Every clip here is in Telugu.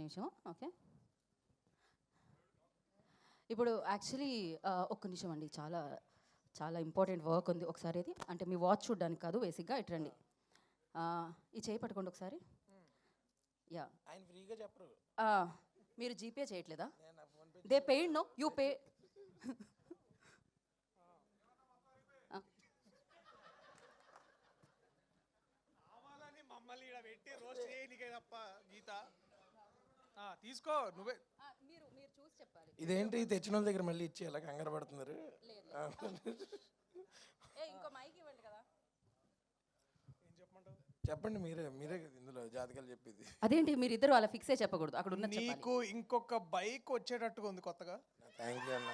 నిమిషం. ఓకే, ఇప్పుడు యాక్చువల్లీ ఒక్క నిమిషం అండి, చాలా చాలా ఇంపార్టెంట్ వర్క్ ఉంది. ఒకసారి ఇది అంటే మీ వాచ్ చూడడానికి కాదు, బేసిక్గా ఇట్రండి. ఈ చేయి పట్టుకోండి ఒకసారి. యా, ఆయన ఫ్రీగా చెప్పరు. మీరు జీపే చేయట్లేదా? They paid no, you pay. మమ్మల్ని ఇక్కడ పెట్టి రోస్ట్ చేయనికే తప్ప గీత తీసుకో నువ్వే. మీరు మీరు చూసి చెప్పాలి. ఇదేంటి తెచ్చిన వాళ్ళ దగ్గర మళ్ళీ ఇచ్చి ఎలా కంగారు పడుతున్నారు? ఇంకో మైక్ ఇవ్వండి కదా. ఏం చెప్పమంటావు? చెప్పండి, మీరే మీరే కదా ఇందులో జాతకాలు చెప్పేది. అదేంటి మీరు ఇద్దరు అలా ఫిక్సే చెప్పకూడదు, అక్కడ ఉన్న నీకు ఇంకొక బైక్ వచ్చేటట్టుగా ఉంది కొత్తగా. థ్యాంక్ యూ అన్న.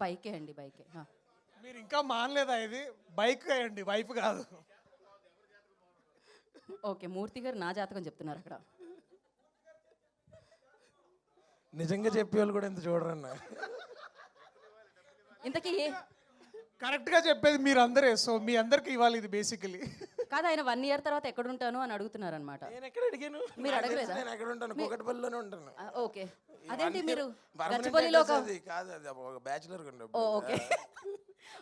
బైకే అండి, బైకే. మీరు ఇంకా మానలేదా? ఇది బైక్ అండి, వైఫ్ కాదు. ఓకే, మూర్తి గారు నా జాతకం చెప్తున్నారు అక్కడ. నిజంగా చెప్పేవాళ్ళు కూడా ఎంత చూడరన్న. ఇంతకీ కరెక్ట్గా చెప్పేది మీరు అందరే, సో మీ అందరికి ఇవ్వాలి ఇది బేసికలీ. కాదు, ఆయన 1 year తర్వాత ఎక్కడ ఉంటాను అని అడుగుతున్నారు అనమాట. నేను ఎక్కడ అడిగాను? మీరు అడగలేదా? నేను ఎక్కడ ఉంటాను? కూకట్పల్లిలోనే ఉంటాను. ఓకే, అదేంటి మీరు Permanent గచ్చిబౌలిలో address అది కాదు, అది ఒక బ్యాచులర్ ఓకే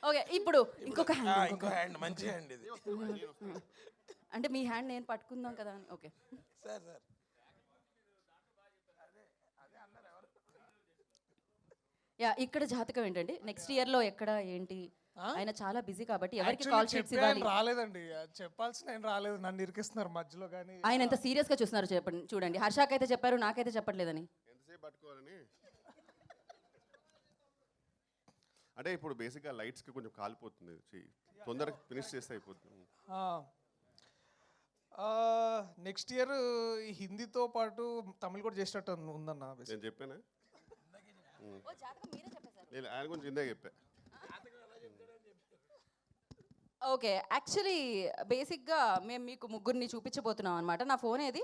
ఓకే. ఇప్పుడు ఇంకొక హ్యాండ్, ఇంకో హ్యాండ్, మంచి హ్యాండ్ ఇది. అంటే మీ హ్యాండ్ నేను పట్టుకుందాం కదా అని. ఓకే సార్ సార్ యా, ఇక్కడ జాతకం ఏంటండి? నెక్స్ట్ ఇయర్లో ఎక్కడ ఏంటి? ఆయన చాలా బిజీ కాబట్టి ఎవరికి కాల్ షీట్స్ ఇవ్వాలి? రాలేదండి, చెప్పాల్సిన ఆయన రాలేదు, నన్ను ఇరికిస్తున్నారు మధ్యలో. కానీ ఆయన ఎంత సీరియస్ గా చూస్తున్నారు చెప్పండి. చూడండి, హర్షకైతే చెప్పారు, నాకైతే చెప్పట్లేదని. ఎంతసేపు పట్టుకోవాలని అంటే ఇప్పుడు బేసిక్గా లైట్స్కి కొంచెం కాలిపోతుంది, తొందరగా ఫినిష్ చేస్తే అయిపోతుంది. నెక్స్ట్ ఇయర్ హిందీతో పాటు తమిళ్ కూడా చేసినట్టు ఉందన్న. నేను చెప్పానా? లేదు, ఆయన గురించి ఇందాక చెప్పా. ఓకే, యాక్చువల్లీ బేసిక్గా మేము మీకు ముగ్గురిని చూపించబోతున్నాం అనమాట. నా ఫోన్ ఏది?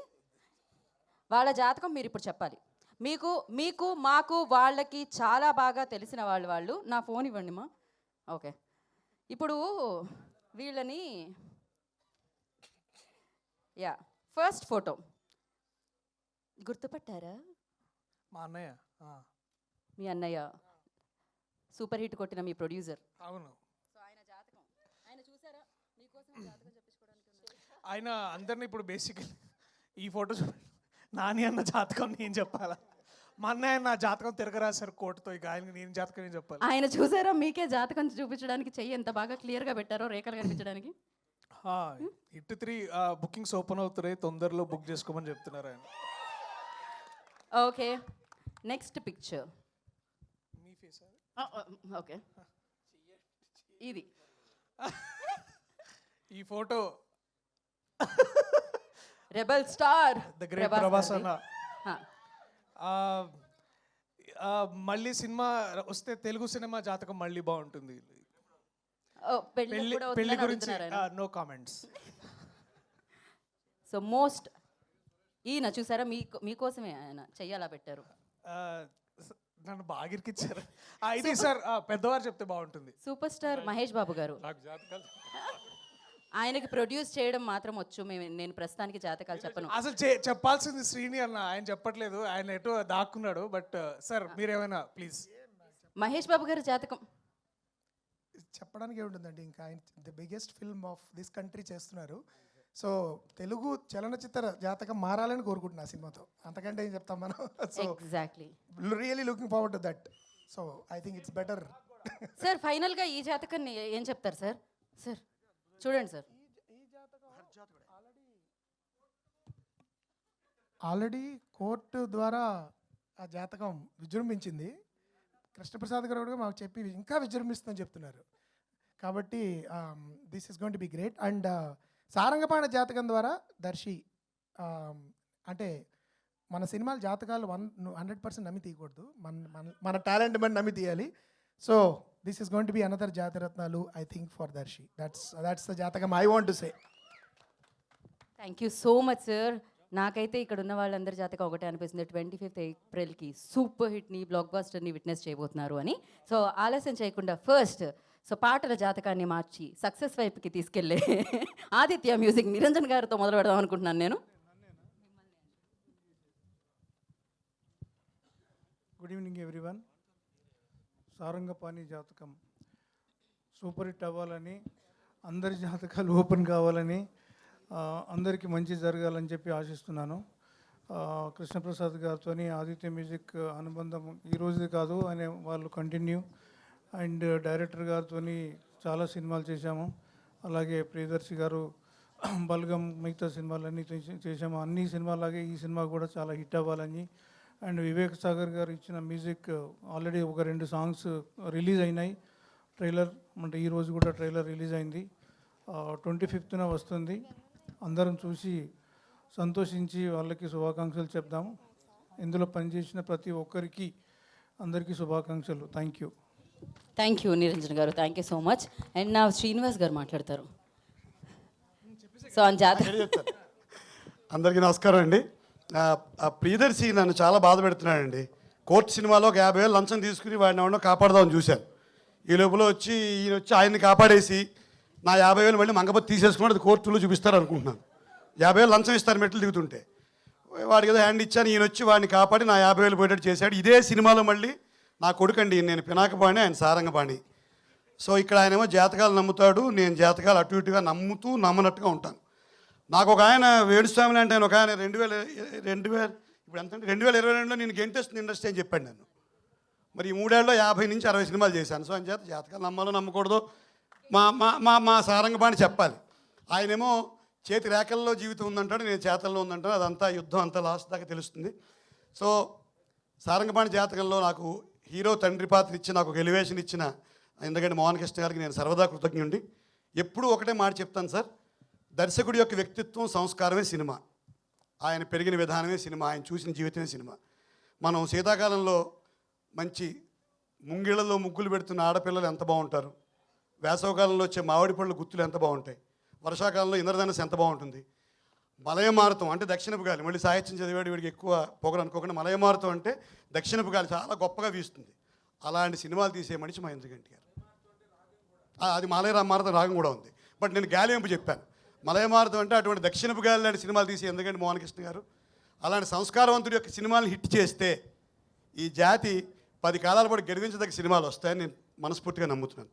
వాళ్ళ జాతకం మీరు ఇప్పుడు చెప్పాలి. మీకు మీకు మాకు వాళ్ళకి చాలా బాగా తెలిసిన వాళ్ళు. నా ఫోన్ ఇవ్వండి మా. ఓకే, ఇప్పుడు వీళ్ళని యా, ఫస్ట్ ఫోటో గుర్తుపట్టారా? మా అన్నయ్య. మీ అన్నయ్య, సూపర్ హిట్ కొట్టిన మీ ప్రొడ్యూసర్. అవును, సో ఆయన జాతకం ఆయన చూసారా? మీకోసం జాతకం చెప్పించుకోవడానికి ఆయన అందరినీ ఇప్పుడు బేసికలీ ఈ ఫోటో నాని అన్న జాతకం నేను చెప్పాలా? మా అన్నయ్య నా జాతకం తిరగరాశారు కోర్టుతో, ఇక ఆయన నేను జాతకం నేను చెప్పాలి. ఆయన చూసారా? మీకే జాతకం చూపించడానికి చెయ్యి ఎంత బాగా క్లియర్గా పెట్టారో, రేఖలు కనిపించడానికి. హిట్ 3 బుకింగ్స్ ఓపెన్ అవుతున్నాయి, తొందరలో బుక్ చేసుకోమని చెప్తున్నారు ఆయన. Okay, next picture. మీ ఫేస్ ఓకే, ఇది ఈ photo rebel star the great Prabhas అన్న. మళ్ళీ సినిమా వస్తే తెలుగు సినిమా జాతకం మళ్ళీ బాగుంటుంది. పెళ్లి గురించి నో కామెంట్స్. సో మోస్ట్ ఈయన చూసారా? మీకోసమే ఆయన చెయ్యాలా పెట్టారు. నన్ను బాగా ఇరికిచ్చారు. ఇది సార్ పెద్దవారు చెప్తే బాగుంటుంది. సూపర్ స్టార్ మహేష్ బాబు గారు. ఆయనకి ప్రొడ్యూస్ చేయడం మాత్రం వచ్చు. నేను ప్రస్తుతానికి జాతకాలు చెప్పను. అసలు చెప్పాల్సింది శ్రీని అన్న, ఆయన చెప్పట్లేదు, ఆయన ఎటో దాక్కున్నాడు. బట్ సార్ మీరేమైనా ప్లీజ్. మహేష్ బాబు గారి జాతకం చెప్పడానికి ఏముంటుందండి, ఇంకా ఆయన the biggest film of this country చేస్తున్నారు. సో తెలుగు చలనచిత్ర జాతకం మారాలని కోరుకుంటున్నా సినిమాతో, అంతకంటే ఏం చెప్తాం మనం. So exactly, really looking forward to that. So I think it's better. Sir ఫైనల్గా ఈ జాతకాన్ని ఏం చెప్తారు సార్? సార్ చూడండి సార్, ఆల్రెడీ కోర్టు ద్వారా ఆ జాతకం విజృంభించింది. కృష్ణప్రసాద్ గారు కూడా మాకు చెప్పి ఇంకా విజృంభిస్తుందని చెప్తున్నారు. కాబట్టి this is going to be great. And Sarangapani Jathakam ద్వారా దర్శి అంటే మన సినిమాల జాతకాలు 100% నమ్మి తీయకూడదు, మన టాలెంట్ మనం నమ్మి తీయాలి. So this is going to be another Jathiratnalu I think for Darshi. That's the jathakam I want to say. Thank you so much sir. నాకైతే ఇక్కడ ఉన్న వాళ్ళందరి జాతకం ఒకటే అనిపిస్తుంది, 25th ఏప్రిల్కి సూపర్ హిట్ని, బ్లాక్ బస్టర్ని విట్నెస్ చేయబోతున్నారు అని. సో ఆలస్యం చేయకుండా ఫస్ట్ సో పాటల జాతకాన్ని మార్చి సక్సెస్ వైపుకి తీసుకెళ్ళే ఆదిత్య మ్యూజిక్ నిరంజన్ గారితో మొదలు పెడదాం అనుకుంటున్నాను నేను. Good evening everyone. సారంగపాణి జాతకం సూపర్ హిట్ అవ్వాలని, అందరి జాతకాలు ఓపెన్ కావాలని, అందరికీ మంచి జరగాలని చెప్పి ఆశిస్తున్నాను. కృష్ణప్రసాద్ గారితో ఆదిత్య మ్యూజిక్ అనుబంధం ఈరోజు కాదు అనే వాళ్ళు కంటిన్యూ. అండ్ డైరెక్టర్ గారితో చాలా సినిమాలు చేశాము. అలాగే ప్రియదర్శి గారు బల్గం మిగతా సినిమాలన్నీ చేశాము. అన్ని సినిమాలాగే ఈ సినిమా కూడా చాలా హిట్ అవ్వాలని. అండ్ వివేక్ సాగర్ గారు ఇచ్చిన మ్యూజిక్ ఆల్రెడీ ఒక 2 సాంగ్స్ రిలీజ్ అయినాయి. ట్రైలర్ అంటే ఈరోజు కూడా ట్రైలర్ రిలీజ్ అయింది. 25న వస్తుంది. అందరం చూసి సంతోషించి వాళ్ళకి శుభాకాంక్షలు చెప్దాము. ఇందులో పనిచేసిన ప్రతి ఒక్కరికి అందరికీ శుభాకాంక్షలు. Thank you. Thank you Niranjan garu, thank you so much. And నా శ్రీనివాస్ గారు మాట్లాడతారు. సో ఆ జాతక అందరికీ నమస్కారం అండి. ఆ ప్రియదర్శి నన్ను చాలా బాధ పెడుతున్నాడండి. కోర్టు సినిమాలో ఒక 50,000 లంచం తీసుకుని వాడిని ఎవరినో కాపాడదామని చూశాను. ఈ లోపల ఈయన వచ్చి ఆయన్ని కాపాడేసి నా 50,000 మళ్ళీ మంగపతి తీసేసుకుని అది కోర్టులో చూపిస్తారు అనుకుంటున్నాను. 50,000 లంచం ఇస్తారు మెట్లు దిగుతుంటే. వాడికి ఏదో హ్యాండ్ ఇచ్చాను, ఈయన వచ్చి వాడిని కాపాడి నా 50,000 పోయేటట్టు చేశాడు. ఇదే సినిమాలో మళ్ళీ నా కొడుకండి, నేను పినాకపాణి, ఆయన సారంగపాణి. సో ఇక్కడ ఆయనేమో జాతకాలు నమ్ముతాడు, నేను జాతకాలు అటు ఇటుగా నమ్ముతూ నమ్మనట్టుగా ఉంటాను. నాకు ఒక ఆయన వేణుస్వామి అంటే ఆయన ఒక ఆయన 2000 ఇప్పుడు ఎంతంటే 2022లో నేను గెంటేస్తుంది ఇండస్ట్రీ అని చెప్పాడు నన్ను. మరి ఈ 3 ఏళ్ళలో 50 నుంచి 60 సినిమాలు చేశాను. సో ఆయన జాతకాలు నమ్మాలో నమ్మకూడదు మా మా మా మా సారంగపాణి చెప్పాలి. ఆయనేమో చేతి రేఖల్లో జీవితం ఉందంటాడు, నేను చేతల్లో ఉందంటాను. అదంతా యుద్ధం అంతా లాస్ట్ దాకా తెలుస్తుంది. సో సారంగపాణి జాతకంలో నాకు హీరో తండ్రి పాత్ర ఇచ్చి నాకు ఒక ఎలివేషన్ ఇచ్చిన ఎందుకంటే మోహన్ కృష్ణ గారికి నేను సర్వదా కృతజ్ఞుండి. ఎప్పుడూ ఒకటే మాట చెప్తాను సార్, దర్శకుడి యొక్క వ్యక్తిత్వం సంస్కారమే సినిమా, ఆయన పెరిగిన విధానమే సినిమా, ఆయన చూసిన జీవితమే సినిమా. మనం శీతాకాలంలో మంచి ముంగిళ్లలో ముగ్గులు పెడుతున్న ఆడపిల్లలు ఎంత బాగుంటారు, వేసవకాలంలో వచ్చే మామిడి పళ్ళు గుత్తులు ఎంత బాగుంటాయి, వర్షాకాలంలో ఇంద్రధనస్సు ఎంత బాగుంటుంది, మలయమారుతం అంటే దక్షిణపు గాలి, మళ్ళీ సాహిత్యం చదివాడు వీడికి ఎక్కువ పొగరు అనుకోకుండా మలయమారుతం అంటే దక్షిణపు గాలి చాలా గొప్పగా వీస్తుంది. అలాంటి సినిమాలు తీసే మనిషి మా ఇంద్రగంటి గారు. అది మలయమారుతం రాగం కూడా ఉంది, బట్ నేను గాలి వెంపు చెప్పాను. మలయమారుతం అంటే అటువంటి దక్షిణపు గాలి లాంటి సినిమాలు తీసి ఎందుకంటే మోహన్ కృష్ణ గారు అలాంటి సంస్కారవంతుడి యొక్క సినిమాలను హిట్ చేస్తే ఈ జాతి 10 కాలాల పాటు గెలిపించదగ్గ సినిమాలు వస్తాయని నేను మనస్ఫూర్తిగా నమ్ముతున్నాను.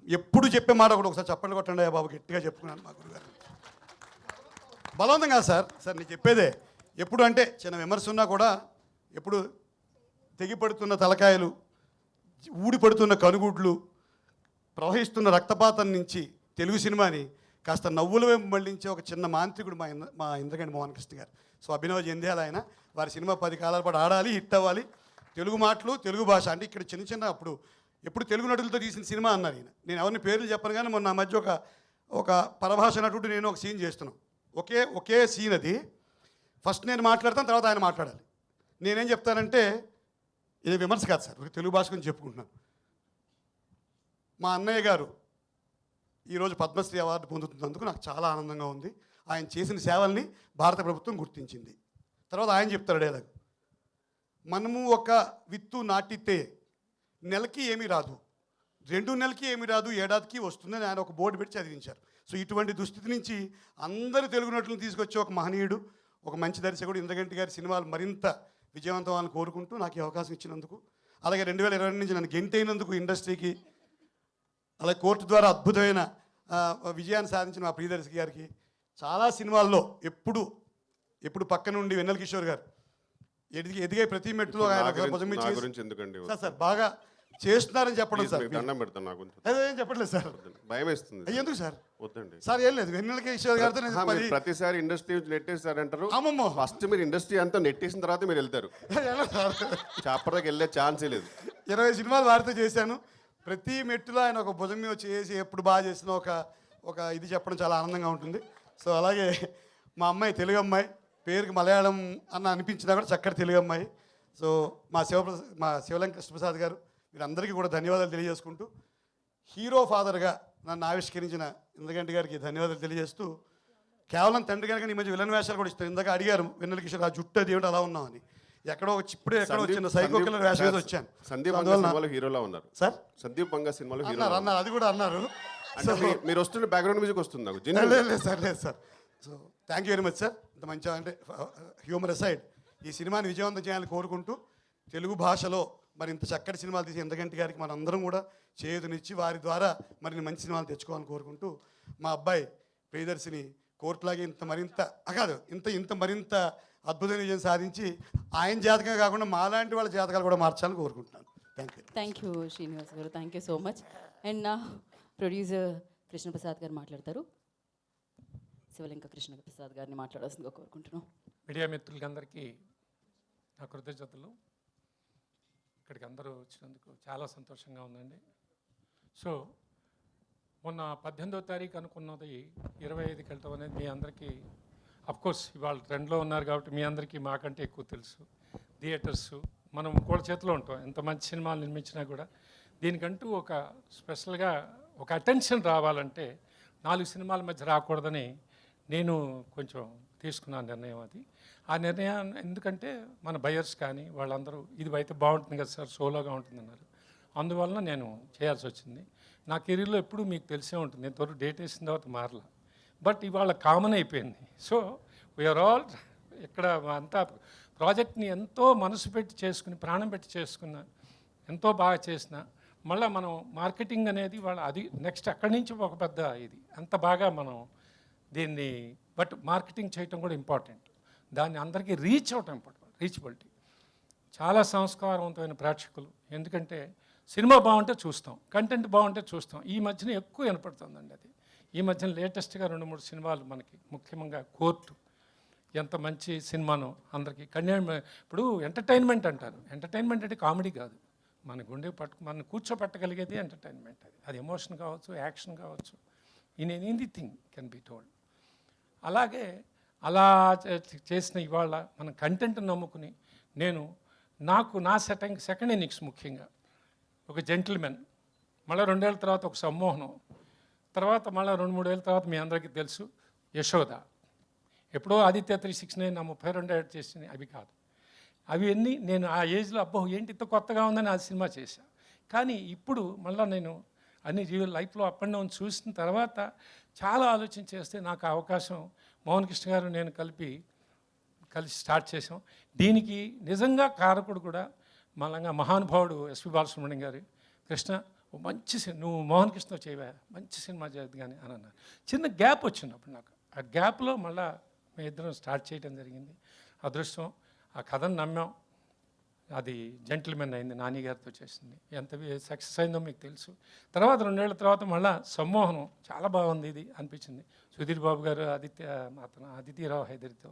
ఎప్పుడు చెప్పే మాట ఒకసారి చప్పట్లు కొట్టండి బాబు, గట్టిగా చెప్పుకున్నాను మా గురుగారు. బలవంతం కాదు సార్ నేను చెప్పేదే. ఎప్పుడు అంటే చిన్న విమర్శ ఉన్నా కూడా ఎప్పుడు తెగిపడుతున్న తలకాయలు, ఊడిపడుతున్న కనుగుడ్లు, ప్రవహిస్తున్న రక్తపాతం నుంచి తెలుగు సినిమాని కాస్త నవ్వుల వైపు మళ్ళించే ఒక చిన్న మాంత్రికుడు మా ఇంద్రగంటి మోహన్ కృష్ణ గారు. సో అభినవ్ జంధ్యాల ఆయన, వారి సినిమా 10 కాలాల పాటు ఆడాలి, హిట్ అవ్వాలి. తెలుగు మాటలు, తెలుగు భాష అంటే ఇక్కడ చిన్న అప్పుడు ఎప్పుడు తెలుగు నటులతో తీసిన సినిమా అన్నారు ఈయన. నేను ఎవరిని పేర్లు చెప్పను కానీ మొన్న మధ్య ఒక పరభాష నటుడు నేను ఒక సీన్ చేస్తున్నాం. ఒకే సీన్ అది. ఫస్ట్ నేను మాట్లాడతాను, తర్వాత ఆయన మాట్లాడాలి. నేనేం చెప్తానంటే ఇది విమర్శ కాదు సార్, ఒక తెలుగు భాష గురించి చెప్పుకుంటున్నాను. మా అన్నయ్య గారు ఈరోజు పద్మశ్రీ అవార్డు పొందుతున్నందుకు నాకు చాలా ఆనందంగా ఉంది. ఆయన చేసిన సేవల్ని భారత ప్రభుత్వం గుర్తించింది. తర్వాత ఆయన చెప్తారు డైలాగ్, మనము ఒక విత్తు నాటితే నెలకి ఏమీ రాదు, 2 నెలలకి ఏమీ రాదు, ఏడాదికి వస్తుందని ఆయన ఒక బోర్డు పెట్టి చదివించారు. సో ఇటువంటి దుస్థితి నుంచి అందరు తెలుగు నటులను తీసుకొచ్చే ఒక మహనీయుడు, ఒక మంచి దర్శకుడు ఇంద్రగంటి గారి సినిమాలు మరింత విజయవంతం అవ్వాలని కోరుకుంటూ నాకు ఈ అవకాశం ఇచ్చినందుకు, అలాగే 2022 నుంచి నన్ను గెంటైనందుకు ఇండస్ట్రీకి, అలాగే కోర్టు ద్వారా అద్భుతమైన విజయాన్ని సాధించిన మా ప్రియదర్శి గారికి, చాలా సినిమాల్లో ఎప్పుడు పక్క నుండి వెన్నెల కిషోర్ గారు ఎదిగే ప్రతి మెట్టులో ఆయన గురించి ఎందుకండి సార్ బాగా చేస్తున్నారని చెప్పడం సార్. దండం పెడతాను, నా గురించి అదేం చెప్పట్లేదు సార్, భయం వేస్తుంది. ఎందుకు సార్? వద్దండి సార్ ఏం లేదు, వెన్నెల కిషోర్ గారితో మీరు ప్రతిసారి ఇండస్ట్రీ నుంచి నెట్టేస్తారంటారు. అమ్మమ్మ ఫస్ట్ మీరు ఇండస్ట్రీ అంతా నెట్టేసిన తర్వాత మీరు వెళ్తారు. చాపడకి వెళ్ళే ఛాన్సే లేదు. 20 సినిమాలు వారితో చేశాను. ప్రతి మెట్టులో ఆయన ఒక భుజం మీద చేసి ఎప్పుడు బాగా చేసిన ఒక ఇది చెప్పడం చాలా ఆనందంగా ఉంటుంది. సో అలాగే మా అమ్మాయి తెలుగు అమ్మాయి, పేరుకి మలయాళం అన్న అనిపించినా కూడా చక్కటి తెలుగు అమ్మాయి. సో మా శివలంక కృష్ణప్రసాద్ గారు, వీరందరికీ కూడా ధన్యవాదాలు తెలియజేసుకుంటూ, హీరో ఫాదర్గా నన్ను ఆవిష్కరించిన ఇంద్రగంటి గారికి ధన్యవాదాలు తెలియజేస్తూ, కేవలం తండ్రి గారికి ఈ మధ్య విలన్ వేషాలు కూడా ఇస్తారు. ఇందాక అడిగారు వెన్నెల కిషోర్ ఆ జుట్టు అది ఏమిటి అలా ఉన్నామని. ఎక్కడో ఇప్పుడే ఎక్కడో చిన్న సైకో కిల్లర్ వేషం వేసి వచ్చాను. సందీప్ సో వంగ అందువల్ల సినిమాలో హీరోలా ఉన్నారు సార్ సందీప్ వంగ సినిమాలో హీరో అన్నారు అన్నారు అది కూడా అన్నారు. అంటే మీరు వస్తున్న బ్యాక్గ్రౌండ్ మ్యూజిక్ వస్తుంది నాకు లేదు సార్ లేదు sir. So thank you very much sir. ఇంత మంచిగా అంటే హ్యూమర్ అసైడ్ ఈ సినిమాని విజయవంతం చేయాలని కోరుకుంటూ తెలుగు భాషలో మరి ఇంత చక్కటి సినిమాలు తీసి ఇంద్రగంటి గారికి మనందరం కూడా చేయూతనిచ్చి వారి ద్వారా మరిన్ని మంచి సినిమాలు తెచ్చుకోవాలని కోరుకుంటూ మా అబ్బాయి ప్రియదర్శిని కోర్టులాగే ఇంత మరింత అద్భుతమైన విజయం సాధించి ఆయన జాతకమే కాకుండా మాలాంటి వాళ్ళ జాతకాలు కూడా మార్చాలని కోరుకుంటున్నాను. Thank you. Thank you Srinivas garu, thank you so much. And నా ప్రొడ్యూసర్ కృష్ణప్రసాద్ గారు మాట్లాడతారు. శివలింక కృష్ణప్రసాద్ గారిని మాట్లాడాల్సిందిగా కోరుకుంటున్నాం. మీడియా మిత్రులందరికీ నా కృతజ్ఞతలు. ఇక్కడికి అందరూ వచ్చినందుకు చాలా సంతోషంగా ఉందండి. సో మొన్న 18వ తారీఖు అనుకున్నది 25కి వెళ్ళటం అనేది మీ అందరికీ అఫ్కోర్స్ ఇవాళ ట్రెండ్లో ఉన్నారు కాబట్టి మీ అందరికీ మాకంటే ఎక్కువ తెలుసు. థియేటర్స్ మనం కూడా చేతిలో ఉంటాం. ఎంత మంచి సినిమాలు నిర్మించినా కూడా దీనికంటూ ఒక స్పెషల్గా ఒక అటెన్షన్ రావాలంటే 4 సినిమాల మధ్య రాకూడదని నేను కొంచెం తీసుకున్న నిర్ణయం అది. ఆ నిర్ణయం ఎందుకంటే మన బయర్స్ కానీ వాళ్ళందరూ ఇది అయితే బాగుంటుంది కదా సార్, సోలోగా ఉంటుందన్నారు. అందువలన నేను చేయాల్సి వచ్చింది. నా కెరీర్లో ఎప్పుడు మీకు తెలిసే ఉంటుంది, ఇంతవరకు డేట్ వేసిన తర్వాత మారలా. బట్ ఇవాళ కామన్ అయిపోయింది. సో వీఆర్ ఆల్ ఇక్కడ అంతా ప్రాజెక్ట్ని ఎంతో మనసు పెట్టి చేసుకుని ప్రాణం పెట్టి చేసుకున్న ఎంతో బాగా చేసిన మళ్ళీ మనం మార్కెటింగ్ అనేది వాళ్ళ అది నెక్స్ట్ అక్కడి నుంచి ఒక పెద్ద ఇది అంత బాగా మనం దీన్ని బట్ మార్కెటింగ్ చేయటం కూడా ఇంపార్టెంట్. దాన్ని అందరికీ రీచ్ అవటం ఇంపార్టెంట్. రీచబిలిటీ చాలా సంస్కారవంతమైన ప్రేక్షకులు. ఎందుకంటే సినిమా బాగుంటే చూస్తాం, కంటెంట్ బాగుంటే చూస్తాం. ఈ మధ్యన ఎక్కువ వినపడుతుందండి అది. ఈ మధ్యన లేటెస్ట్గా 2-3 సినిమాలు మనకి ముఖ్యంగా కోర్టు ఎంత మంచి సినిమానో అందరికీ ఇప్పుడు ఎంటర్టైన్మెంట్ అంటారు. ఎంటర్టైన్మెంట్ అంటే కామెడీ కాదు, మన గుండె మన కూర్చోపెట్టగలిగేది ఎంటర్టైన్మెంట్. అది ఎమోషన్ కావచ్చు, యాక్షన్ కావచ్చు, in anything can be told. అలాగే అలా చేసిన ఇవాళ మనం కంటెంట్ నమ్ముకుని నా సెకండ్ ఇన్నింగ్స్ ముఖ్యంగా ఒక జెంటిల్మెన్, మళ్ళీ 2 ఏళ్ళ తర్వాత ఒక సమ్మోహనం, తర్వాత మళ్ళీ 2-3 ఏళ్ళ తర్వాత మీ అందరికీ తెలుసు యశోద. ఎప్పుడో ఆదిత్య 369 నా 32 ఏళ్ళు చేసింది అవి కాదు. అవి అన్నీ నేను ఆ ఏజ్లో అబ్బో ఏంటి ఇంత కొత్తగా ఉందని ఆ సినిమా చేశాను. కానీ ఇప్పుడు మళ్ళీ నేను అన్ని లైఫ్లో అప్ అండ్ డౌన్ చూసిన తర్వాత చాలా ఆలోచన చేస్తే నాకు ఆ అవకాశం మోహన్ కృష్ణ గారు నేను కలిసి స్టార్ట్ చేసాం. దీనికి నిజంగా కారకుడు కూడా మళ్ళంగా మహానుభావుడు ఎస్పి బాలసుబ్రహ్మణ్యం గారు. కృష్ణ మంచి నువ్వు మోహన్ కృష్ణతో చేయవా, మంచి సినిమా చేయదు కానీ అని అన్నారు. చిన్న గ్యాప్ వచ్చినప్పుడు నాకు ఆ గ్యాప్లో మళ్ళీ మేము ఇద్దరం స్టార్ట్ చేయడం జరిగింది. అదృష్టం ఆ కథను నమ్మాం. అది జెంటిల్మెన్ అయింది, నాని గారితో చేసింది. ఎంత సక్సెస్ అయిందో మీకు తెలుసు. తర్వాత 2 ఏళ్ల తర్వాత మళ్ళీ సమ్మోహనం చాలా బాగుంది ఇది అనిపించింది. సుధీర్ బాబు గారు అదితిరావు హైదరితో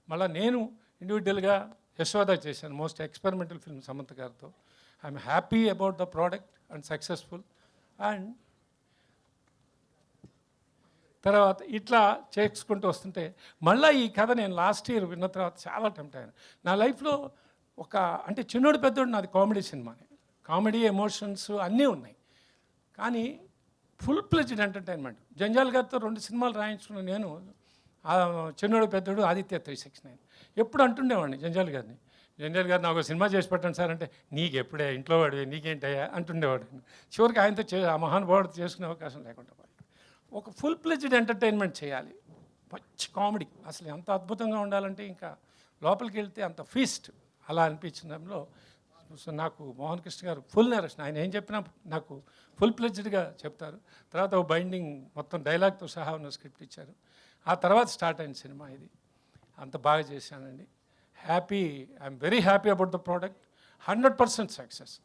మళ్ళీ నేను ఇండివిజువల్గా యశోద చేశాను. మోస్ట్ ఎక్స్పెరిమెంటల్ ఫిల్మ్ సమంత గారితో. I'm happy about the product and successful. And తర్వాత ఇట్లా చేసుకుంటూ వస్తుంటే మళ్ళీ ఈ కథ నేను లాస్ట్ ఇయర్ విన్న తర్వాత చాలా టెంప్ట్ అయ్యాను. నా లైఫ్లో అంటే చిన్నోడు పెద్దోడు నాది కామెడీ సినిమానే. కామెడీ ఎమోషన్స్ అన్నీ ఉన్నాయి, కానీ ఫుల్ ప్లెజ్డ్ ఎంటర్టైన్మెంట్. జంజాల్ గారితో 2 సినిమాలు రాయించుకున్న నేను చిన్నోడు పెద్దోడు ఆదిత్య 369 ఎప్పుడు అంటుండేవాడిని జంజాల్ గారు నాకు సినిమా చేసి పెట్టండి సార్ అంటే నీకు ఎప్పుడే ఇంట్లో వాడివి నీకేంటయ్యా అంటుండేవాడు. చివరికి ఆయనతో ఆ మహానుభావుడితో చేసుకునే అవకాశం లేకుండా ఒక ఫుల్ ప్లెజ్డ్ ఎంటర్టైన్మెంట్ చేయాలి. మంచి కామెడీ అసలు ఎంత అద్భుతంగా ఉండాలంటే ఇంకా లోపలికి వెళ్తే అంత ఫీస్ట్ అలా అనిపించడంలో నాకు మోహన్ కృష్ణ గారు ఫుల్ నరేషన్. ఆయన ఏం చెప్పినా నాకు ఫుల్ ప్లెజ్డ్గా చెప్తారు. తర్వాత ఒక బైండింగ్ మొత్తం డైలాగ్తో సహా ఉన్న స్క్రిప్ట్ ఇచ్చారు. ఆ తర్వాత స్టార్ట్ అయిన సినిమా ఇది. అంత బాగా చేశానండి. I'm very happy about the product. 100% success.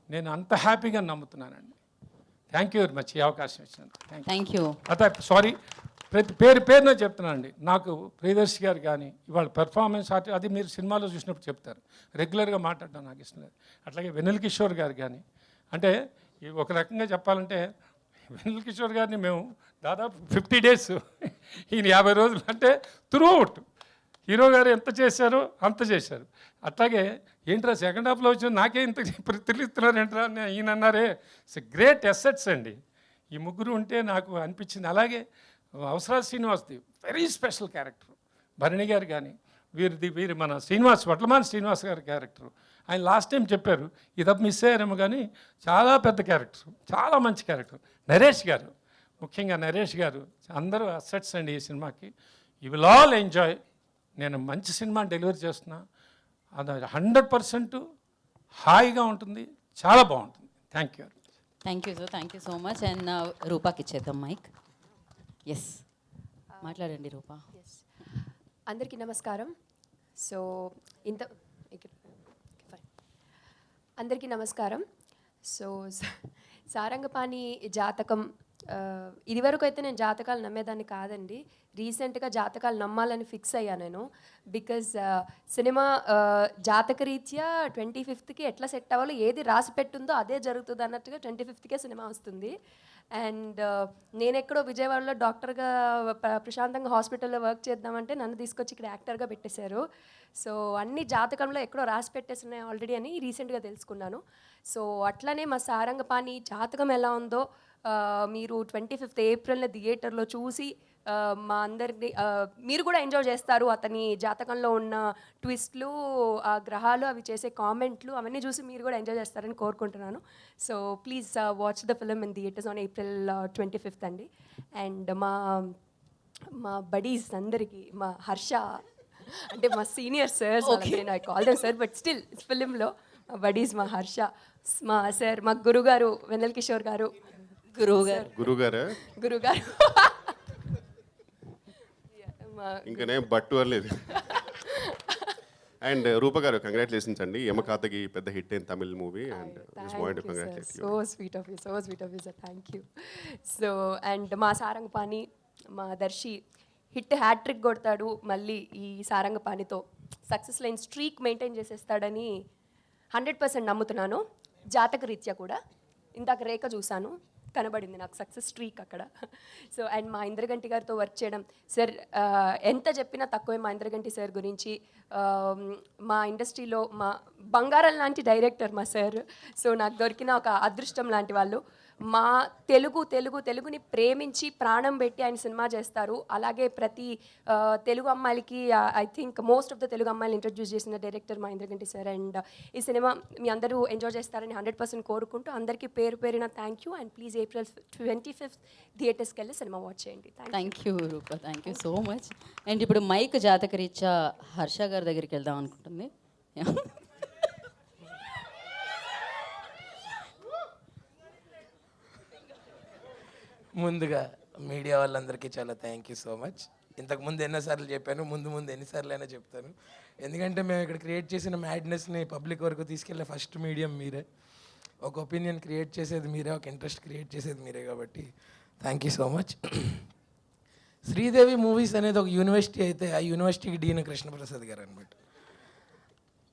నేను అంత హ్యాపీగా నమ్ముతున్నానండి. థ్యాంక్ యూ వెరీ మచ్ ఈ అవకాశం ఇచ్చినందుకు. Thank you. సారీ ప్రతి పేరున చెప్తున్నానండి. నాకు ప్రియదర్శి గారు కానీ ఇవాళ పెర్ఫార్మెన్స్ అది మీరు సినిమాలో చూసినప్పుడు చెప్తారు. రెగ్యులర్గా మాట్లాడడం నాకు ఇష్టం లేదు. అట్లాగే వెన్నెల కిషోర్ గారు కానీ అంటే ఒక రకంగా చెప్పాలంటే వెన్నెల కిషోర్ గారిని మేము దాదాపు 50 days ఈయన 50 రోజులు అంటే త్రూ అవుట్ హీరో గారు ఎంత చేశారో అంత చేశారు. అట్లాగే ఏంట్రా సెకండ్ హాఫ్లో వచ్చి నాకే ఇంత తిరుగుతున్నారు ఏంట్రా అని ఈయన అన్నారే. ఇట్స్ గ్రేట్ అసెట్స్ అండి ఈ ముగ్గురు ఉంటే నాకు అనిపించింది. అలాగే అవసరాలు శ్రీనివాస్ది very special character. Bharani garu కానీ వీరి మన శ్రీనివాస్ వడ్లమాన్ శ్రీనివాస్ గారి క్యారెక్టర్ ఆయన లాస్ట్ టైం చెప్పారు ఇది మిస్ అయ్యారేమో కానీ చాలా పెద్ద క్యారెక్టర్, చాలా మంచి క్యారెక్టర్. నరేష్ గారు, ముఖ్యంగా నరేష్ గారు అందరూ అసెట్స్ అండి ఈ సినిమాకి. You will all enjoy. నేను మంచి సినిమా డెలివరీ చేస్తున్నా, అది 100% హాయిగా ఉంటుంది, చాలా బాగుంటుంది. Thank you. Thank you sir, thank you so much. And రూపాకి ఇచ్చేద్దాం మైక్. ఎస్, మాట్లాడండి రూపా. అందరికీ నమస్కారం. సో ఇంత అందరికీ నమస్కారం. సో సారంగపాణి జాతకం, ఇదివరకు అయితే నేను జాతకాలు నమ్మేదాన్ని కాదండి. రీసెంట్గా జాతకాలు నమ్మాలని ఫిక్స్ అయ్యా నేను. బికాజ్ సినిమా జాతకరీత్యా 25th ఎట్లా సెట్ అవ్వాలో, ఏది రాసి పెట్టుందో అదే జరుగుతుంది అన్నట్టుగా 25th సినిమా వస్తుంది. అండ్ నేను ఎక్కడో విజయవాడలో డాక్టర్గా ప్రశాంతంగా హాస్పిటల్లో వర్క్ చేద్దామంటే నన్ను తీసుకొచ్చి ఇక్కడ యాక్టర్గా పెట్టేశారు. సో అన్ని జాతకంలో ఎక్కడో రాసి పెట్టేస్తున్నాయి ఆల్రెడీ అని రీసెంట్గా తెలుసుకున్నాను. సో అట్లనే మా సారంగపాణి జాతకం ఎలా ఉందో మీరు 25th ఏప్రిల్న థియేటర్లో చూసి మా అందరినీ మీరు కూడా ఎంజాయ్ చేస్తారు. అతని జాతకంలో ఉన్న ట్విస్ట్లు, ఆ గ్రహాలు, అవి చేసే కామెంట్లు అవన్నీ చూసి మీరు కూడా ఎంజాయ్ చేస్తారని కోరుకుంటున్నాను. So please watch the film in theatres on April 25th అండి. అండ్ మా బడీస్ అందరికీ, మా హర్ష అంటే మా సీనియర్ సార్స్, నేను I call them sir but still ఫిలింలో మా బడీస్, మా హర్ష, మా సార్, మా గురుగారు వెన్నెల కిషోర్ గారు, గురుగారు ఇంకా నేను బట్టు అనలేదు. అండ్ రూప గారు, కంగ్రాచులేషన్స్ అండి. యమకాతకి పెద్ద హిట్ అయిన Tamil movie. And so sweet of you sir, thank you. So and మా సారంగపాణి, మా దర్శి హిట్ హ్యాట్రిక్ కొడతాడు మళ్ళీ ఈ సారంగపాణితో. సక్సెస్ లైన్ స్ట్రీక్ మెయింటైన్ చేసేస్తాడని 100% నమ్ముతున్నాను. జాతక రీత్యా కూడా ఇందాక రేఖ చూశాను, కనబడింది నాకు సక్సెస్ స్ట్రీక్ అక్కడ. సో అండ్ మా ఇంద్రగంటి గారితో వర్క్ చేయడం, సార్ ఎంత చెప్పినా తక్కువే మా ఇంద్రగంటి సార్ గురించి. మా ఇండస్ట్రీలో మా బంగారం లాంటి డైరెక్టర్ మా సార్. సో నాకు దొరికిన ఒక అదృష్టం లాంటి వాళ్ళు. మా తెలుగుని ప్రేమించి ప్రాణం పెట్టి ఆయన సినిమా చేస్తారు. అలాగే ప్రతి తెలుగు అమ్మాయిలకి I think most of the Telugu అమ్మాయిలు ఇంట్రడ్యూస్ చేసిన డైరెక్టర్ మా ఇంద్రగంటి సార్. అండ్ ఈ సినిమా మీ అందరూ ఎంజాయ్ చేస్తారని 100% కోరుకుంటూ అందరికీ పేరున thank you. And please April 25th థియేటర్స్కి వెళ్ళి సినిమా వాచ్ చేయండి. Thank you Roopa, thank you so much. And ఇప్పుడు మైక్ జాతకరీత్యా హర్ష గారి దగ్గరికి వెళ్దాం అనుకుంటుంది. ముందుగా మీడియా వాళ్ళందరికీ చాలా థ్యాంక్ యూ సో మచ్. ఇంతకుముందు ఎన్నోసార్లు చెప్పాను, ముందు ఎన్నిసార్లు అయినా చెప్తాను. ఎందుకంటే మేము ఇక్కడ క్రియేట్ చేసిన మ్యాడ్నెస్ని పబ్లిక్ వరకు తీసుకెళ్ళే ఫస్ట్ మీడియం మీరే. ఒక ఒపీనియన్ క్రియేట్ చేసేది మీరే, ఒక ఇంట్రెస్ట్ క్రియేట్ చేసేది మీరే. కాబట్టి thank you so much. Sridevi movies అనేది ఒక యూనివర్సిటీ అయితే ఆ యూనివర్సిటీకి డీన్ కృష్ణప్రసాద్ గారు అనమాట.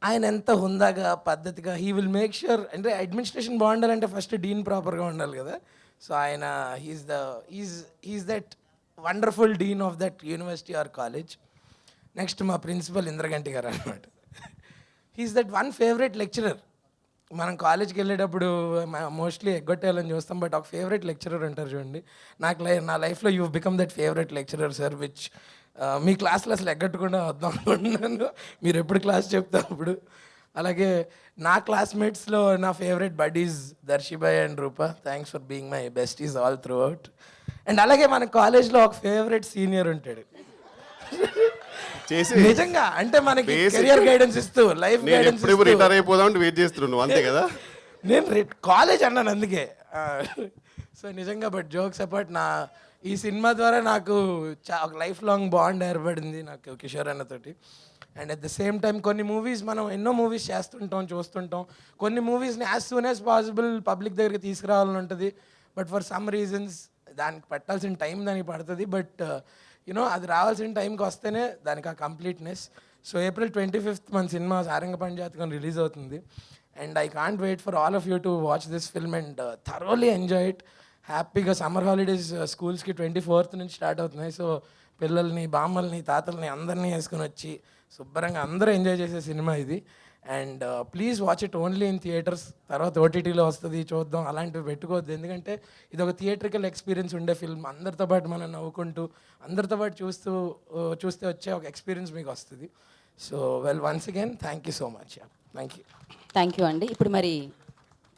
ఆయన ఎంత హుందాగా, పద్ధతిగా, హీ విల్ మేక్ ష్యూర్. అంటే అడ్మినిస్ట్రేషన్ బాగుండాలంటే ఫస్ట్ డీన్ ప్రాపర్గా ఉండాలి కదా. సో ఆయన he's that wonderful dean of that university or college. Next మా ప్రిన్సిపల్ ఇంద్రగంటి గారు అనమాట. He's that one favourite lecturer. మనం కాలేజ్కి వెళ్ళేటప్పుడు మోస్ట్లీ ఎగ్గొట్టేయాలని చూస్తాం, బట్ ఒక ఫేవరెట్ లెక్చరర్ ఉంటారు చూడండి. నా లైఫ్లో you become that favourite lecturer sir, which మీ క్లాస్లో అసలు ఎగ్గొట్టకుండా వద్దాం అనుకుంటున్నాను మీరు ఎప్పుడు క్లాస్ చెప్తే అప్పుడు. అలాగే నా క్లాస్మేట్స్లో నా ఫేవరెట్ బడీస్ దర్శిబాయ్ and Roopa. Thanks for being my besties all throughout. And అలాగే మన కాలేజ్లో ఒక ఫేవరెట్ సీనియర్ ఉంటాడు నిజంగా. అంటే మనకి కెరియర్ గైడెన్స్ ఇస్తూ, లైఫ్ గైడెన్స్ రిటైర్ అయిపోదాం వెయిట్ చేస్తున్నాను అంతే కదా. నేను కాలేజ్ అన్నాను అందుకే. సో నిజంగా బట్ జోక్స్ అపార్ట్, ఈ సినిమా ద్వారా నాకు ఒక లైఫ్ లాంగ్ బాండ్ ఏర్పడింది నాకు కిషోర్ అన్నతోటి. And at the same time కొన్ని మూవీస్ మనం ఎన్నో మూవీస్ చూస్తుంటాం. కొన్ని మూవీస్ని as soon as possible public దగ్గరికి తీసుకురావాలని ఉంటుంది. బట్ ఫర్ సమ్ రీజన్స్ దానికి పట్టాల్సిన టైం దానికి పడుతుంది. బట్ యూనో అది రావాల్సిన టైంకి వస్తేనే దానికి ఆ కంప్లీట్నెస్. సో April 25th మన సినిమా సారంగపాణి జాతకం రిలీజ్ అవుతుంది. And I can't wait for all of you to watch this film and thoroughly enjoy it. హ్యాపీగా సమ్మర్ హాలిడేస్ స్కూల్స్కి 24th నుంచి స్టార్ట్ అవుతున్నాయి. సో పిల్లల్ని, బామ్మల్ని, తాతల్ని అందరినీ వేసుకొని వచ్చి శుభ్రంగా అందరూ ఎంజాయ్ చేసే సినిమా ఇది. And please watch it only in theatres. తర్వాత ఓటీటీలో వస్తుంది చూద్దాం, అలాంటివి పెట్టుకోవద్దు. ఎందుకంటే ఇది ఒక థియేట్రికల్ ఎక్స్పీరియన్స్ ఉండే ఫిల్మ్. అందరితో పాటు మనం నవ్వుకుంటూ, అందరితో పాటు చూస్తే వచ్చే ఒక ఎక్స్పీరియన్స్ మీకు వస్తుంది. So well once again thank you so much. Thank you. Thank you అండి. ఇప్పుడు మరి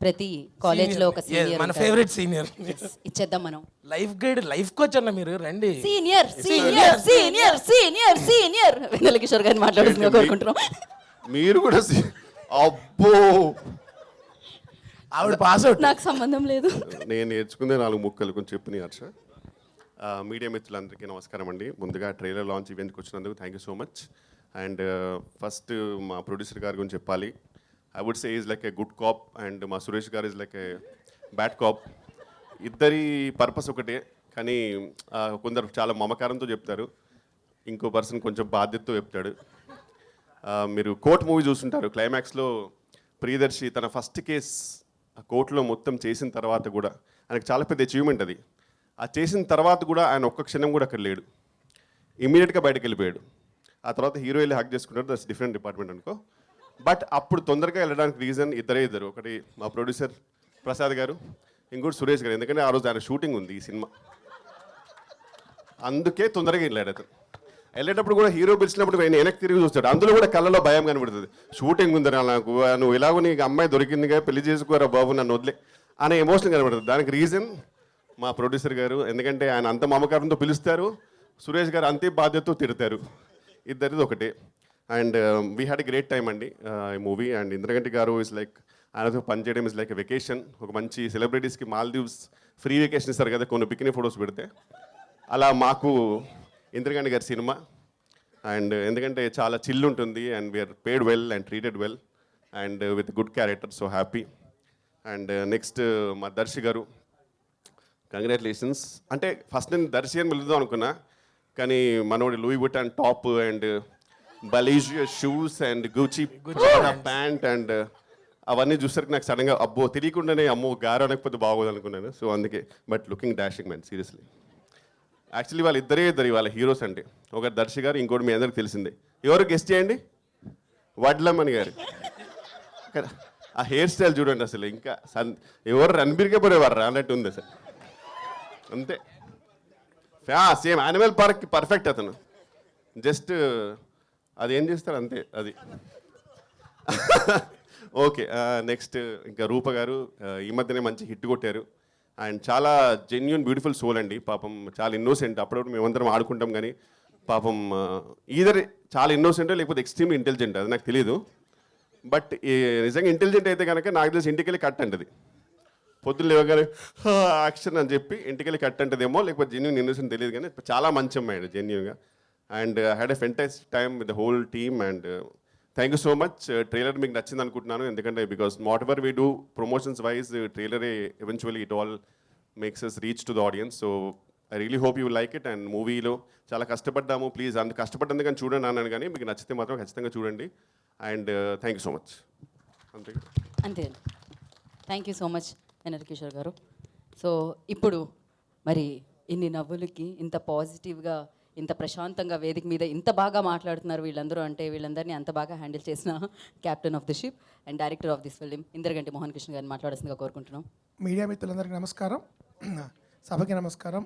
ప్రతి కాలేజ్లో ఒక సీనియర్ మన ఫేవరెట్ సీనియర్ ఇచ్చేద్దాం మనం. లైఫ్ గైడ్, లైఫ్ కోచ్ అన్న మీరు రండి. Senior senior senior senior senior Vennela Kishore గారిని మాట్లాడుతుందిగా కోరుకుంటున్నాం. మీరు కూడా అబ్బో, ఆవిడ పాస్ అవుట్. నాకు సంబంధం లేదు. నేను నేర్చుకుందే 4 ముక్కలు కొంచెం చెప్పినాయి హర్ష. మీడియా మిత్రులందరికీ నమస్కారం అండి. ముందుగా ట్రైలర్ లాంచ్ ఈవెంట్కి వచ్చినందుకు thank you so much. And first మా ప్రొడ్యూసర్ గారి గురించి చెప్పాలి. I would say is like a good cop and మా సురేష్ గారు is like a bad cop. ఇద్దరి పర్పస్ ఒకటే, కానీ కొందరు చాలా మమకారంతో చెప్తారు, ఇంకో పర్సన్ కొంచెం బాధ్యతతో చెప్తాడు. మీరు కోర్ట్ మూవీ చూస్తుంటారు, క్లైమాక్స్లో ప్రియదర్శి తన ఫస్ట్ కేస్ ఆ కోర్టులో మొత్తం చేసిన తర్వాత కూడా ఆయనకు చాలా పెద్ద అచీవ్మెంట్ అది. ఆ చేసిన తర్వాత కూడా ఆయన ఒక్క క్షణం కూడా అక్కడ లేడు, ఇమీడియట్గా బయటకు వెళ్ళిపోయాడు. ఆ తర్వాత హీరో వెళ్ళి హక్ చేసుకుంటారు, దట్స్ డిఫరెంట్ డిపార్ట్మెంట్ అనుకో. బట్ అప్పుడు తొందరగా వెళ్ళడానికి రీజన్ ఇద్దరు, ఒకటి మా ప్రొడ్యూసర్ ప్రసాద్ గారు, ఇంకోటి సురేష్ గారు. ఎందుకంటే ఆ రోజు ఆయన షూటింగ్ ఉంది ఈ సినిమా, అందుకే తొందరగా వెళ్ళాడు అతను. వెళ్ళేటప్పుడు కూడా హీరో పిలిచినప్పుడు ఆయన వెనక్కి తిరిగి చూస్తాడు, అందులో కూడా కళ్ళలో భయం కనబడుతుంది. షూటింగ్ ఉందిరా నాకు, నువ్వు ఇలాగో నీకు అమ్మాయి దొరికిందిగా, పెళ్లి చేసుకోరా బాబు నన్ను వదిలే అనే ఎమోషన్ కనబడుతుంది. దానికి రీజన్ మా ప్రొడ్యూసర్ గారు, ఎందుకంటే ఆయన అంత మమకారంతో పిలుస్తారు, సురేష్ గారు అంతే బాధ్యతతో తిడతారు. ఇద్దరిది ఒకటే. And we had a great time అండి ఈ మూవీ. అండ్ ఇంద్రగంటి గారు ఇస్ లైక్, ఆయనతో పనిచేయడం ఇస్ లైక్ ఎ వెకేషన్. ఒక మంచి సెలబ్రిటీస్కి మాల్దీవ్స్ ఫ్రీ వెకేషన్ ఇస్తారు కదా కొన్ని బికినీ ఫొటోస్ పెడితే, అలా మాకు ఇంద్రగంటి గారి సినిమా. అండ్ ఎందుకంటే చాలా చిల్ ఉంటుంది and we are paid well and treated well and with good character, so happy. And next మా దర్శి గారు, కంగ్రాచులేషన్స్. అంటే ఫస్ట్ నేను దర్శి అని పిలుద్దాం అనుకున్నా, కానీ మనోడి Louis Vuitton top and Balenciaga shoes and Gucci pant and అవన్నీ చూసరికి నాకు సడన్గా అబ్బో తెలియకుండానే అమ్మో గారు అనకపోతే బాగోదు అనుకున్నాను. సో అందుకే, but looking dashing man seriously. Actually వాళ్ళ ఇద్దరు వాళ్ళ హీరోస్ అంటే, ఒకటి దర్శి గారు, ఇంకోటి మీ అందరికి తెలిసిందే. ఎవరు గెస్ట్ చేయండి? వడ్లమ్మని గారు. ఆ హెయిర్ స్టైల్ చూడండి అసలు, ఇంకా ఎవరు రణబీర్కే పోయేవారు అన్నట్టు ఉంది అసలు, అంతే. సేమ్ యానిమల్ పార్క్కి పర్ఫెక్ట్ అతను, జస్ట్ అది ఏం చేస్తారు అంతే అది. ఓకే, నెక్స్ట్ ఇంకా రూప గారు ఈ మధ్యనే మంచి హిట్ కొట్టారు. అండ్ చాలా జెన్యున్ బ్యూటిఫుల్ సోల్ అండి, పాపం చాలా ఇన్నోసెంట్. అప్పుడప్పుడు మేమందరం ఆడుకుంటాం కానీ పాపం ఈధర్ చాలా ఇన్నోసెంట్ లేకపోతే ఎక్స్ట్రీమ్లీ ఇంటెలిజెంట్, అది నాకు తెలియదు. బట్ నిజంగా ఇంటెలిజెంట్ అయితే కనుక నాకు తెలిసి ఇంటికి వెళ్ళి కట్ అంటది, పొద్దున్న లేవగానే యాక్షన్ అని చెప్పి ఇంటికి వెళ్ళి కట్ అంటదేమో, లేకపోతే జెన్యున్ ఇన్నోసెంట్ తెలియదు, కానీ చాలా మంచి అమ్మాయి జెన్యున్గా. And had a fantastic time with the whole team. And thank you so much. Trailer మీకు నచ్చింది అనుకుంటున్నాను, ఎందుకంటే because whatever we do promotions wise, ట్రైలరే eventually it all makes us reach to the audience. So I really hope you like it. And మూవీలో చాలా కష్టపడ్డాము, ప్లీజ్ అంత కష్టపడ్డందుకు కానీ చూడండి అన్నాను, కానీ మీకు నచ్చితే మాత్రం ఖచ్చితంగా చూడండి. And thank you so much. అంతే అంతే. థ్యాంక్ యూ సో మచ్ వెన్నెల కిషోర్ గారు. సో ఇప్పుడు మరి ఇన్ని నవ్వులకి, ఇంత పాజిటివ్గా, ఇంత ప్రశాంతంగా వేదిక మీద ఇంత బాగా మాట్లాడుతున్నారు వీళ్ళందరూ, అంటే వీళ్ళందరినీ అంత బాగా హ్యాండిల్ చేసిన captain of the ship and director of this film Indraganti Mohan Krishna గారిని మాట్లాడాల్సిందిగా కోరుకుంటున్నాం. మీడియా మిత్రులందరికీ నమస్కారం, సభకి నమస్కారం.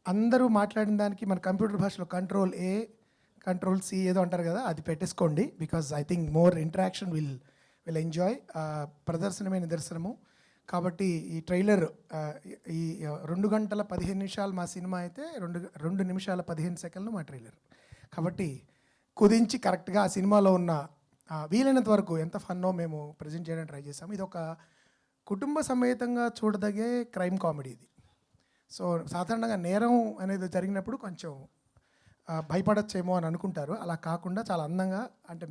అందరూ మాట్లాడిన దానికి మన కంప్యూటర్ భాషలో కంట్రోల్ ఏ కంట్రోల్ సి ఏదో అంటారు కదా, అది పెట్టేసుకోండి. Because I think more interaction will enjoy. ప్రదర్శనమే నిదర్శనము. కాబట్టి ఈ ట్రైలర్ ఈ 2 గంటల 15 నిమిషాలు మా సినిమా అయితే 2 నిమిషాల 15 సెకండ్లు మా ట్రైలర్. కాబట్టి కుదించి కరెక్ట్గా ఆ సినిమాలో ఉన్న వీలైనంత వరకు ఎంత ఫన్నో మేము ప్రజెంట్ చేయడానికి ట్రై చేసాము. ఇది ఒక కుటుంబ సమేతంగా చూడదగే క్రైమ్ కామెడీ ఇది. సో సాధారణంగా నేరం అనేది జరిగినప్పుడు కొంచెం భయపడచ్చేమో అని అనుకుంటారు, అలా కాకుండా చాలా అందంగా, అంటే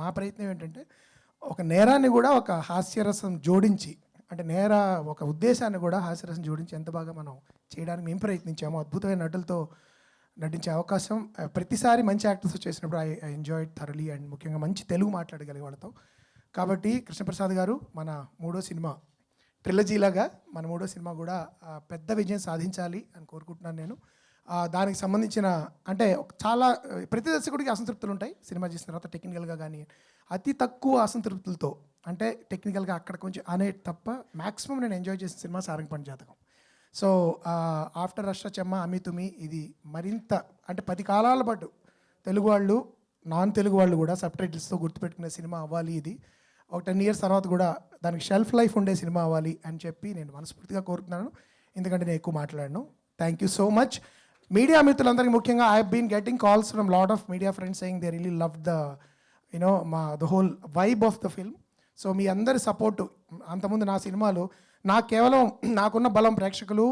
మా ప్రయత్నం ఏంటంటే ఒక నేరాన్ని కూడా ఒక హాస్యరసం జోడించి, అంటే ఒక ఉద్దేశాన్ని కూడా హాస్యరసం జోడించి ఎంత బాగా మనం చేయడానికి మేము ప్రయత్నించాము. అద్భుతమైన నటులతో నటించే అవకాశం ప్రతిసారి మంచి యాక్టర్స్ చేసినప్పుడు ఐ ఎంజాయ్డ్ థరలీ. అండ్ ముఖ్యంగా మంచి తెలుగు మాట్లాడగలిగే వాళ్ళతో. కాబట్టి కృష్ణప్రసాద్ గారు మన 3వ సినిమా ట్రిలజీలాగా మన 3వ సినిమా కూడా పెద్ద విజయం సాధించాలి అని కోరుకుంటున్నాను నేను. దానికి సంబంధించిన అంటే చాలా ప్రతి దర్శకుడికి అసంతృప్తులు ఉంటాయి సినిమా చేసిన తర్వాత టెక్నికల్గా, కానీ అతి తక్కువ అసంతృప్తులతో, అంటే టెక్నికల్గా అక్కడ కొంచెం అనే తప్ప మ్యాక్సిమం నేను ఎంజాయ్ చేసిన సినిమా సారంగపాణి జాతకం. సో ఆఫ్టర్ రష్ట చెమ్మ అమి తుమి ఇది మరింత అంటే 10 కాలాల పాటు తెలుగు వాళ్ళు నాన్ తెలుగు వాళ్ళు కూడా సబ్ టైటిల్స్తో గుర్తుపెట్టుకునే సినిమా అవ్వాలి ఇది. ఒక 10 years తర్వాత కూడా దానికి షెల్ఫ్ లైఫ్ ఉండే సినిమా అవ్వాలి అని చెప్పి నేను మనస్ఫూర్తిగా కోరుతున్నాను. ఎందుకంటే నేను ఎక్కువ మాట్లాడను. Thank you so much. Media మిత్రులందరికీ ముఖ్యంగా I been getting calls from lot of media friends saying they really love the the whole vibe of the film. So మీ అందరి సపోర్టు అంతకుముందు నా సినిమాలు నాకున్న బలం ప్రేక్షకులు,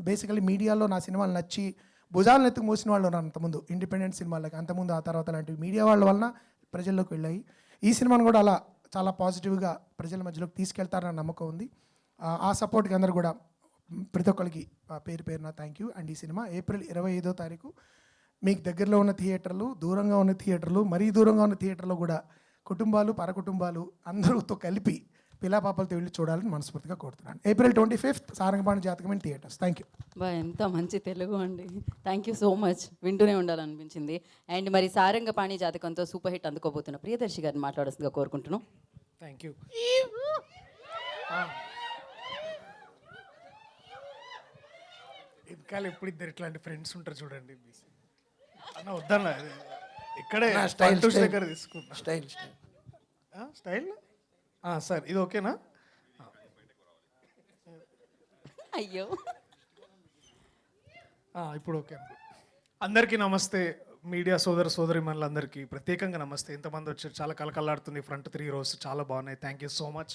బేసికలీ మీడియాలో నా సినిమాలు నచ్చి భుజాలను ఎత్తుకు మూసిన వాళ్ళు ఉన్నారు అంతకుముందు ఇండిపెండెంట్ సినిమాలకి, అంతకుముందు ఆ తర్వాత లాంటివి మీడియా వాళ్ళ వలన ప్రజల్లోకి వెళ్ళాయి. ఈ సినిమాను కూడా అలా చాలా పాజిటివ్గా ప్రజల మధ్యలోకి తీసుకెళ్తారన్న నమ్మకం ఉంది. ఆ సపోర్ట్కి అందరూ కూడా ప్రతి ఒక్కరికి పేరు పేరున థ్యాంక్ యూ. అండ్ ఈ సినిమా April 25వ తారీఖు మీకు దగ్గరలో ఉన్న థియేటర్లు, దూరంగా ఉన్న థియేటర్లు, మరీ దూరంగా ఉన్న థియేటర్లో కూడా కుటుంబాలు, పరకుటుంబాలు అందరూతో కలిపి పిల్లాపాపలతో వెళ్ళి చూడాలని మనస్ఫూర్తిగా కోరుతున్నాను. April 25th సారంగపాణి జాతకం ఇన్ థియేటర్స్. Thank you. ఎంత మంచి తెలుగు అండి. Thank you so much. వింటూనే ఉండాలనిపించింది. అండ్ మరి సారంగపాణి జాతకంతో సూపర్ హిట్ అందుకోబోతున్న ప్రియదర్శి గారిని మాట్లాడాల్సిందిగా కోరుకుంటున్నాం. Thank you. ఇంకా ఎప్పుడు ఇద్దరు ఇట్లాంటి ఫ్రెండ్స్ ఉంటారు చూడండి. అన్న వద్దన్న ఇక్కడే స్టైల్ దగ్గర తీసుకుంటా. స్టైల్ స్టైల్ సార్ ఇది ఓకేనా? అయ్యో ఇప్పుడు ఓకే. అందరికీ నమస్తే. మీడియా సోదరిమణులందరికీ ప్రత్యేకంగా నమస్తే. ఇంతమంది వచ్చారు, చాలా కలకల్లాడుతుంది. ఫ్రంట్ 3 rows చాలా బాగున్నాయి. Thank you so much.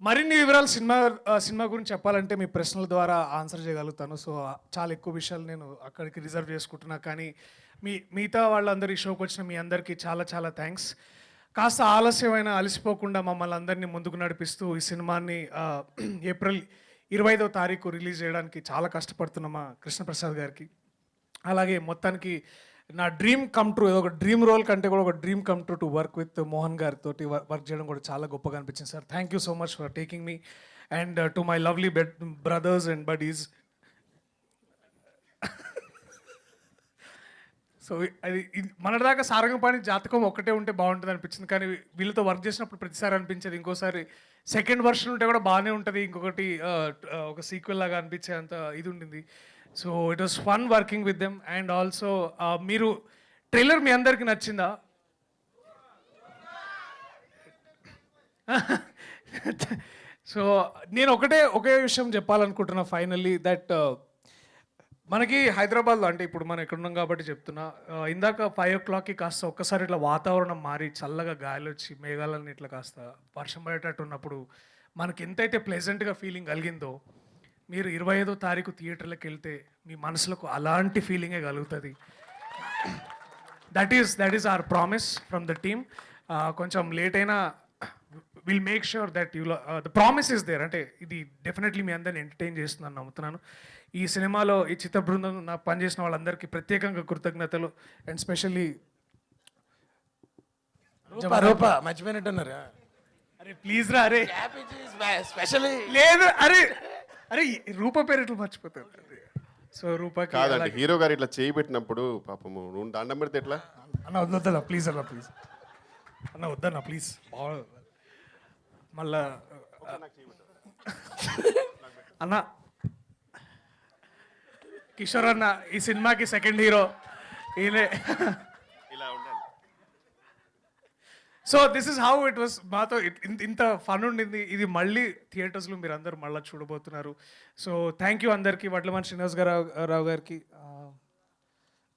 మరిన్ని వివరాలు సినిమా గురించి చెప్పాలంటే మీ ప్రశ్నల ద్వారా ఆన్సర్ చేయగలుగుతాను. సో చాలా ఎక్కువ విషయాలు నేను అక్కడికి రిజర్వ్ చేసుకుంటున్నా. కానీ మిగతా వాళ్ళందరూ ఈ షోకి వచ్చిన మీ అందరికీ చాలా చాలా థ్యాంక్స్. కాస్త ఆలస్యమైన అలసిపోకుండా మమ్మల్ని అందరినీ ముందుకు నడిపిస్తూ ఈ సినిమాని April 25వ తారీఖు రిలీజ్ చేయడానికి చాలా కష్టపడుతున్న మా కృష్ణప్రసాద్ గారికి, అలాగే మొత్తానికి నా డ్రీమ్ కమ్ ట్రూ, ఏదో ఒక డ్రీమ్ రోల్ కంటే కూడా ఒక dream come true to work with Mohan గారితో వర్క్ చేయడం కూడా చాలా గొప్పగా అనిపించింది sir. Thank you so much for taking me and to my lovely brothers and buddies. So అది మనదాకా సారంగపాణి జాతకం ఒక్కటే ఉంటే బాగుంటుంది అనిపించింది. కానీ వీళ్ళతో వర్క్ చేసినప్పుడు ప్రతిసారి అనిపించేది ఇంకోసారి సెకండ్ వర్షన్ ఉంటే కూడా బాగానే ఉంటుంది, ఇంకొకటి ఒక సీక్వెల్ లాగా అనిపించే అంత ఇది ఉండింది. So it was fun working with them. And also మీరు ట్రైలర్ మీ అందరికీ నచ్చిందా? సో నేను ఒకే విషయం చెప్పాలనుకుంటున్నా ఫైనల్లీ, దట్ మనకి హైదరాబాద్లో, అంటే ఇప్పుడు మనం ఇక్కడ ఉన్నాం కాబట్టి చెప్తున్నా, ఇందాక 5 o'clockకి కాస్త ఒక్కసారి ఇట్లా వాతావరణం మారి చల్లగా గాలి వచ్చి మేఘాలన్నీ ఇట్లా కాస్త వర్షం పడేటట్టు ఉన్నప్పుడు మనకి ఎంతైతే ప్లెజెంట్గా ఫీలింగ్ కలిగిందో, మీరు 25వ తారీఖు థియేటర్లకు వెళ్తే మీ మనసులకు అలాంటి ఫీలింగే కలుగుతుంది. That is our promise from the team. కొంచెం లేట్ అయినా will make sure that the promise is there. అంటే ఇది డెఫినెట్లీ మీ అందరిని ఎంటర్టైన్ చేస్తుందని నమ్ముతున్నాను. ఈ సినిమాలో ఈ చిత్ర బృందం నాకు పనిచేసిన వాళ్ళందరికీ ప్రత్యేకంగా కృతజ్ఞతలు. అండ్ స్పెషల్లీ రూపా మర్చిపోయినట్టున్నారు. అరే ప్లీజ్ రా, అరే స్పెషల్లీ లేదు, అరే రూప పేరు ఎట్లా మర్చిపోతారు? సో రూపాకి కాదండి, హీరో గారు ఇట్లా చేయి పెట్టినప్పుడు పాపము నువ్వు దండం పెడితే ఎట్లా అన్న వద్దన్నా ప్లీజ్, అన్న వద్దన్నా ప్లీజ్. మళ్ళా అన్న కిషోర్ అన్న ఈ సినిమాకి సెకండ్ హీరో ఈయనే. So this is how it was. మాతో ఇంత ఫన్ ఉండింది. ఇది మళ్ళీ థియేటర్స్లో మీరు అందరూ మళ్ళీ చూడబోతున్నారు. సో థ్యాంక్ యూ అందరికీ. వడ్లమని శ్రీనివాస్ రావు గారికి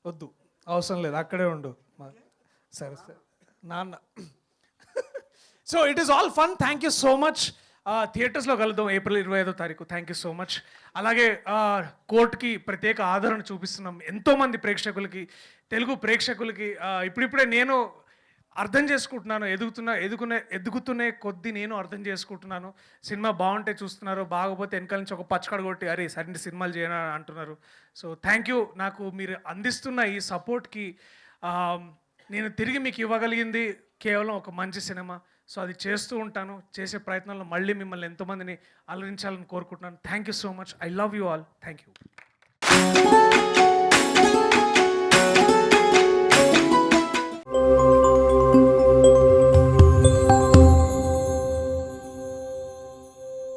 వద్దు, అవసరం లేదు, అక్కడే ఉండు. సరే నాన్న. So it is all fun. Thank you so much. థియేటర్స్లో కలుద్దాం April 25వ తారీఖు. Thank you so much. అలాగే కోర్టుకి ప్రత్యేక ఆదరణ చూపిస్తున్నాం ఎంతోమంది ప్రేక్షకులకి, తెలుగు ప్రేక్షకులకి. ఇప్పుడిప్పుడే నేను అర్థం చేసుకుంటున్నాను, ఎదుగుతునే కొద్దీ నేను అర్థం చేసుకుంటున్నాను. సినిమా బాగుంటే చూస్తున్నారు, బాగోపోతే వెనకాల నుంచి ఒక పచ్చకడ కొట్టి అరే సరైన సినిమాలు చేయనా అంటున్నారు. So thank you. నాకు మీరు అందిస్తున్న ఈ సపోర్ట్కి నేను తిరిగి మీకు ఇవ్వగలిగింది కేవలం ఒక మంచి సినిమా. సో అది చేస్తూ ఉంటాను. చేసే ప్రయత్నంలో మళ్ళీ మిమ్మల్ని ఎంతోమందిని అలరించాలని కోరుకుంటున్నాను. Thank you so much. I love you all. Thank you.